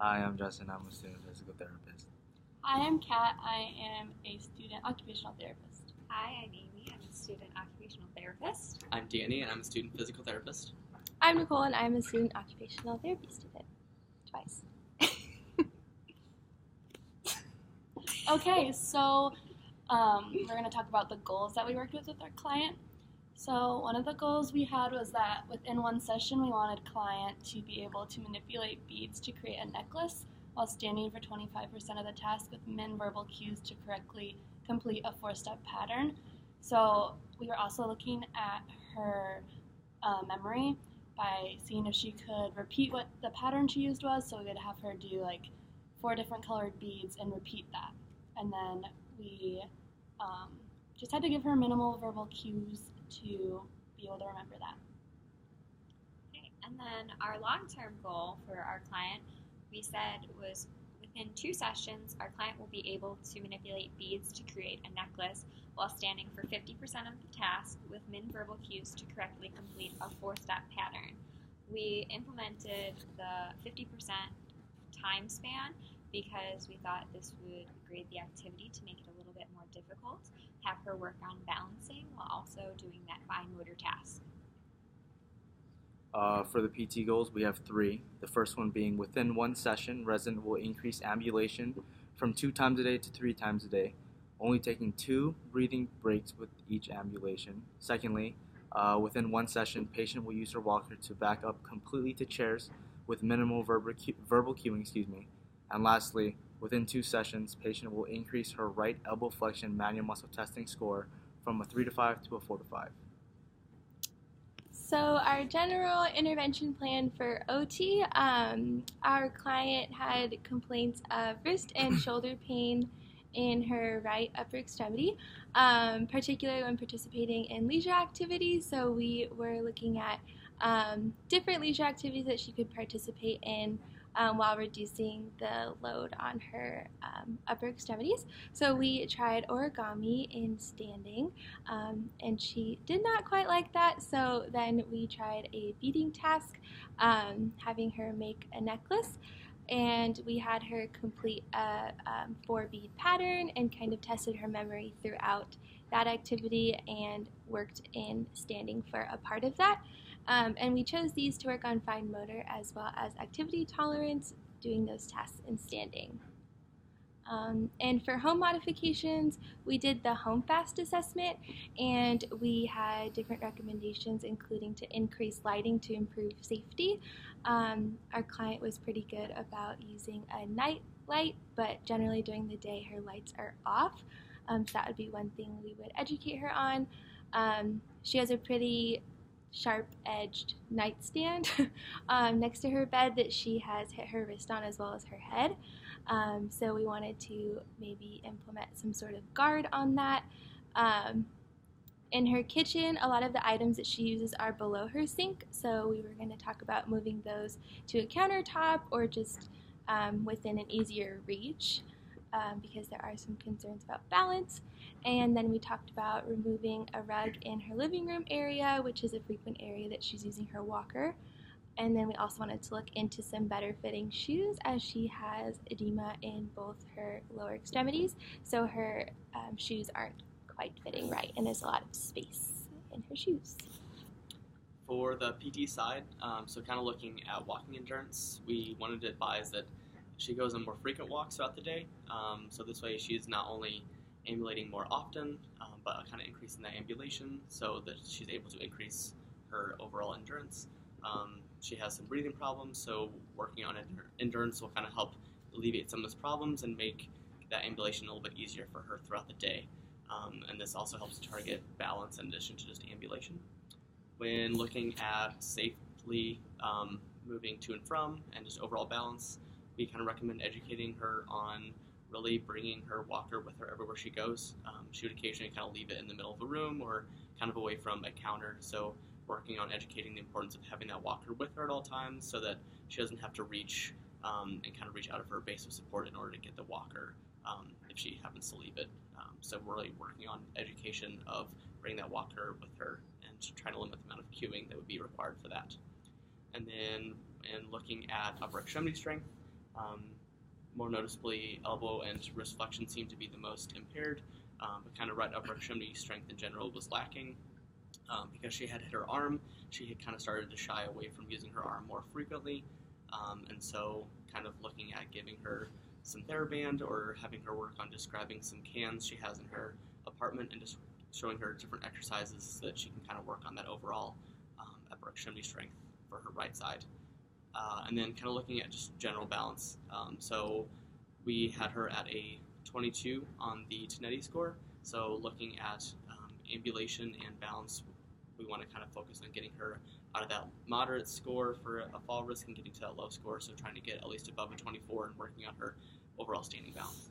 Hi, I'm Justin. I'm a student physical therapist. Hi, I'm Kat. I am a student occupational therapist. Hi, I'm Amy. I'm a student occupational therapist. I'm Danny, and I'm a student physical therapist. I'm Nicole, and I'm a student occupational therapy student. Twice. Okay, so we're going to talk about the goals that we worked with our client. So one of the goals we had was that within one session we wanted client to be able to manipulate beads to create a necklace while standing for 25% of the task with min-verbal cues to correctly complete a 4-step pattern. So we were also looking at her memory by seeing if she could repeat what the pattern she used was. So we would have her do like 4 different colored beads and repeat that. And then we just had to give her minimal verbal cues to be able to remember that. Okay, and then our long-term goal for our client, we said was within 2 sessions, our client will be able to manipulate beads to create a necklace while standing for 50% of the task with min-verbal cues to correctly complete a 4-step pattern. We implemented the 50% time span because we thought this would grade the activity to make it a little bit more difficult, have her work on balancing while also doing that fine motor task. For the PT goals, we have 3. The first one being within one session, resident will increase ambulation from 2 times a day to 3 times a day, only taking 2 breathing breaks with each ambulation. Secondly, within one session, patient will use her walker to back up completely to chairs with minimal verbal cueing. And lastly, within 2 sessions, patient will increase her right elbow flexion manual muscle testing score from a 3 to 5 to a 4 to 5. So our general intervention plan for OT, our client had complaints of wrist and shoulder pain in her right upper extremity, particularly when participating in leisure activities. So we were looking at different leisure activities that she could participate in while reducing the load on her upper extremities. So we tried origami in standing, and she did not quite like that. So then we tried a beading task, having her make a necklace. And we had her complete a 4-bead pattern and kind of tested her memory throughout that activity and worked in standing for a part of that. And we chose these to work on fine motor as well as activity tolerance, doing those tasks in standing. And for home modifications, we did the home fast assessment, and we had different recommendations, including to increase lighting to improve safety. Our client was pretty good about using a night light, but generally during the day her lights are off. So that would be one thing we would educate her on. She has a pretty sharp-edged nightstand next to her bed that she has hit her wrist on as well as her head. So we wanted to maybe implement some sort of guard on that. In her kitchen, a lot of the items that she uses are below her sink, so we were going to talk about moving those to a countertop or just within an easier reach, because there are some concerns about balance. And then we talked about removing a rug in her living room area, which is a frequent area that she's using her walker. And then we also wanted to look into some better fitting shoes, as she has edema in both her lower extremities, so her shoes aren't quite fitting right, and there's a lot of space in her shoes. For the PT side, so kind of looking at walking endurance, we wanted to advise that she goes on more frequent walks throughout the day. So this way she's not only ambulating more often, but kind of increasing that ambulation so that she's able to increase her overall endurance. She has some breathing problems, so working on endurance will kind of help alleviate some of those problems and make that ambulation a little bit easier for her throughout the day. And this also helps target balance in addition to just ambulation. When looking at safely moving to and from and just overall balance, we kind of recommend educating her on really bringing her walker with her everywhere she goes. She would occasionally kind of leave it in the middle of a room or kind of away from a counter, so working on educating the importance of having that walker with her at all times so that she doesn't have to reach and kind of reach out of her base of support in order to get the walker if she happens to leave it. So we're really working on education of bringing that walker with her and trying to limit the amount of cueing that would be required for that. And then in looking at upper extremity strength, More noticeably, elbow and wrist flexion seemed to be the most impaired, but kind of right upper extremity strength in general was lacking. Because she had hit her arm, she had kind of started to shy away from using her arm more frequently, and so kind of looking at giving her some TheraBand or having her work on just grabbing some cans she has in her apartment and just showing her different exercises so that she can kind of work on that overall upper extremity strength for her right side. And then kind of looking at just general balance. So we had her at a 22 on the Tonetti score. So looking at ambulation and balance, we want to kind of focus on getting her out of that moderate score for a fall risk and getting to that low score. So trying to get at least above a 24 and working on her overall standing balance.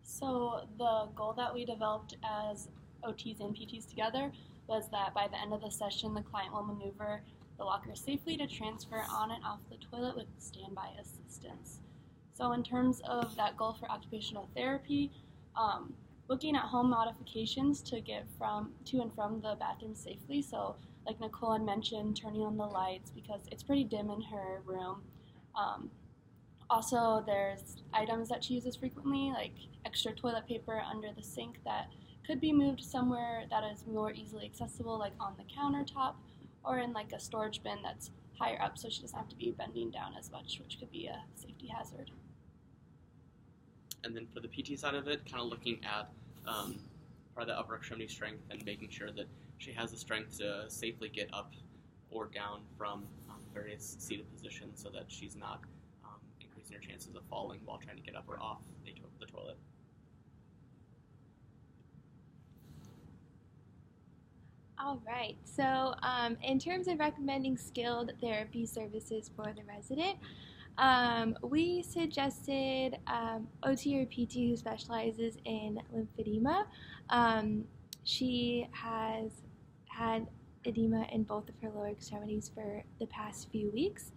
So the goal that we developed as OTs and PTs together was that by the end of the session, the client will maneuver the locker safely to transfer on and off the toilet with standby assistance. So in terms of that goal for occupational therapy, looking at home modifications to get to and from the bathroom safely. So like Nicole had mentioned, turning on the lights because it's pretty dim in her room. Also, there's items that she uses frequently, like extra toilet paper under the sink that could be moved somewhere that is more easily accessible, like on the countertop or in like a storage bin that's higher up so she doesn't have to be bending down as much, which could be a safety hazard. And then for the PT side of it, kind of looking at part of the upper extremity strength and making sure that she has the strength to safely get up or down from various seated positions so that she's not increasing her chances of falling while trying to get up or off the toilet. All right, so in terms of recommending skilled therapy services for the resident, we suggested OT or PT who specializes in lymphedema. She has had edema in both of her lower extremities for the past few weeks,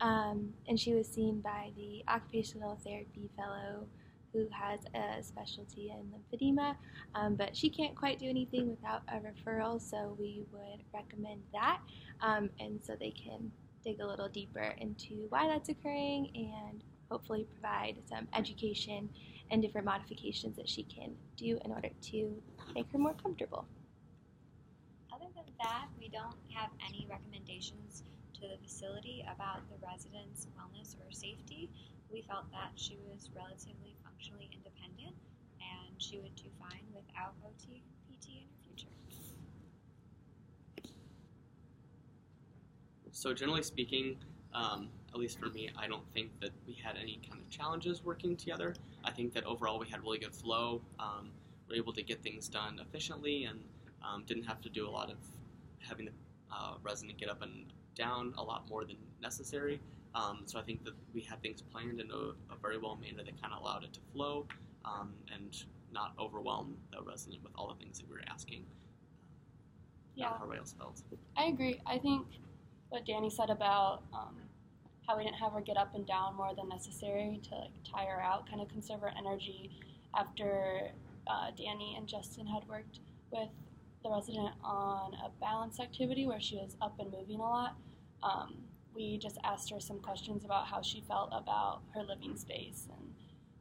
and she was seen by the occupational therapy fellow who has a specialty in lymphedema, but she can't quite do anything without a referral, so we would recommend that, and so they can dig a little deeper into why that's occurring and hopefully provide some education and different modifications that she can do in order to make her more comfortable. Other than that, we don't have any recommendations to the facility about the resident's wellness or safety. We felt that she was relatively functionally independent and she would do fine without OT and PT in her future. So generally speaking, at least for me, I don't think that we had any kind of challenges working together. I think that overall we had really good flow. We were able to get things done efficiently and didn't have to do a lot of having the resident get up and down a lot more than necessary. So I think that we had things planned in a very well manner that kind of allowed it to flow and not overwhelm the resident with all the things that we were asking. Yeah, how everybody else felt. I agree. I think what Danny said about how we didn't have her get up and down more than necessary to like tire her out, kind of conserve her energy after Danny and Justin had worked with the resident on a balance activity where she was up and moving a lot. We just asked her some questions about how she felt about her living space and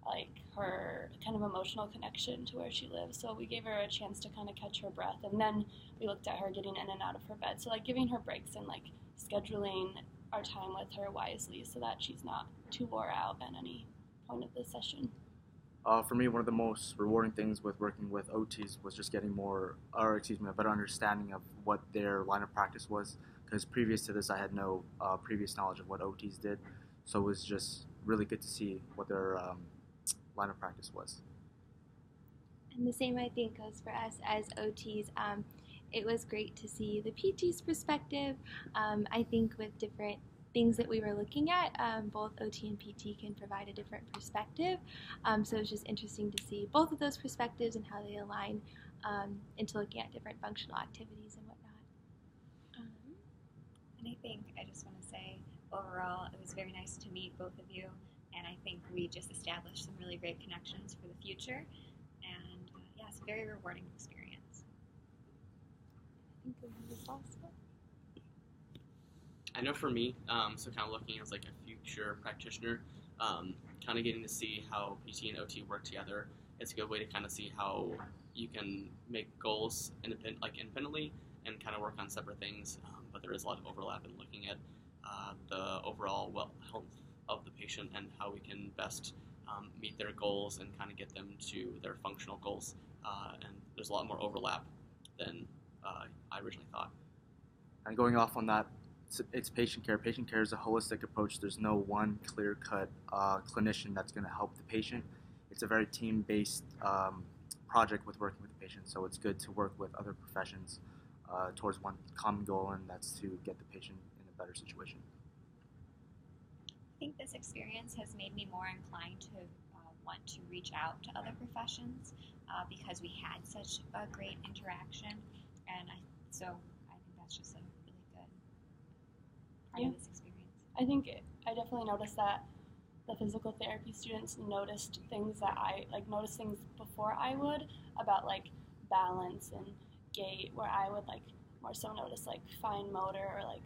like her kind of emotional connection to where she lives. So we gave her a chance to kind of catch her breath, and then we looked at her getting in and out of her bed. So like giving her breaks and like scheduling our time with her wisely so that she's not too wore out at any point of the session. For me, one of the most rewarding things with working with OTs was just getting a better understanding of what their line of practice was. Because previous to this, I had no previous knowledge of what OTs did. So it was just really good to see what their line of practice was. And the same, I think, goes for us as OTs. It was great to see the PT's perspective. I think with different things that we were looking at, both OT and PT can provide a different perspective. So it's just interesting to see both of those perspectives and how they align into looking at different functional activities and whatnot. And I think I just want to say, overall, it was very nice to meet both of you, and I think we just established some really great connections for the future, and it's a very rewarding experience. I think this is awesome. I know for me, so kind of looking as like a future practitioner, kind of getting to see how PT and OT work together. It's a good way to kind of see how you can make goals independently and kind of work on separate things. But there is a lot of overlap in looking at the overall health of the patient and how we can best meet their goals and kind of get them to their functional goals. And there's a lot more overlap than I originally thought. And going off on that, it's patient care. Patient care is a holistic approach. There's no one clear-cut clinician that's going to help the patient. It's a very team-based project with working with the patient, so it's good to work with other professions towards one common goal, and that's to get the patient in a better situation. I think this experience has made me more inclined to want to reach out to other professions because we had such a great interaction, and so I think that's just a really good part of this experience. I think I definitely noticed that the physical therapy students noticed things that I noticed things before I would about like balance and gait, where I would like more so notice like fine motor or like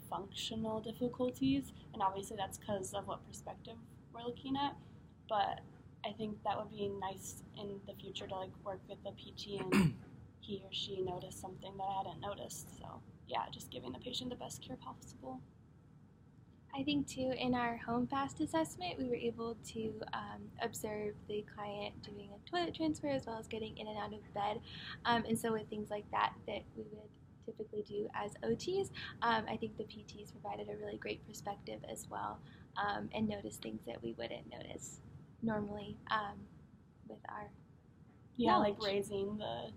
functional difficulties, and obviously that's because of what perspective we're looking at. But I think that would be nice in the future to like work with the PT and he or she noticed something that I hadn't noticed. So yeah, just giving the patient the best care possible. I think too, in our home fast assessment, we were able to observe the client doing a toilet transfer as well as getting in and out of bed. And so with things like that we would typically do as OTs, I think the PTs provided a really great perspective as well, and noticed things that we wouldn't notice normally with our knowledge. Like raising the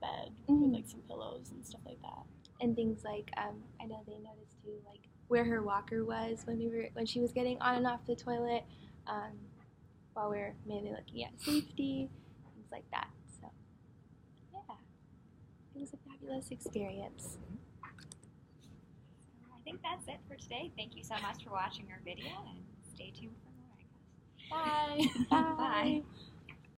bed with like some pillows and stuff like that. And things like I know they noticed too, like where her walker was when she was getting on and off the toilet, while we were mainly looking at safety, things like that. So yeah, it was a fabulous experience. I think that's it for today. Thank you so much for watching our video, and stay tuned for more, I guess. Bye. Bye.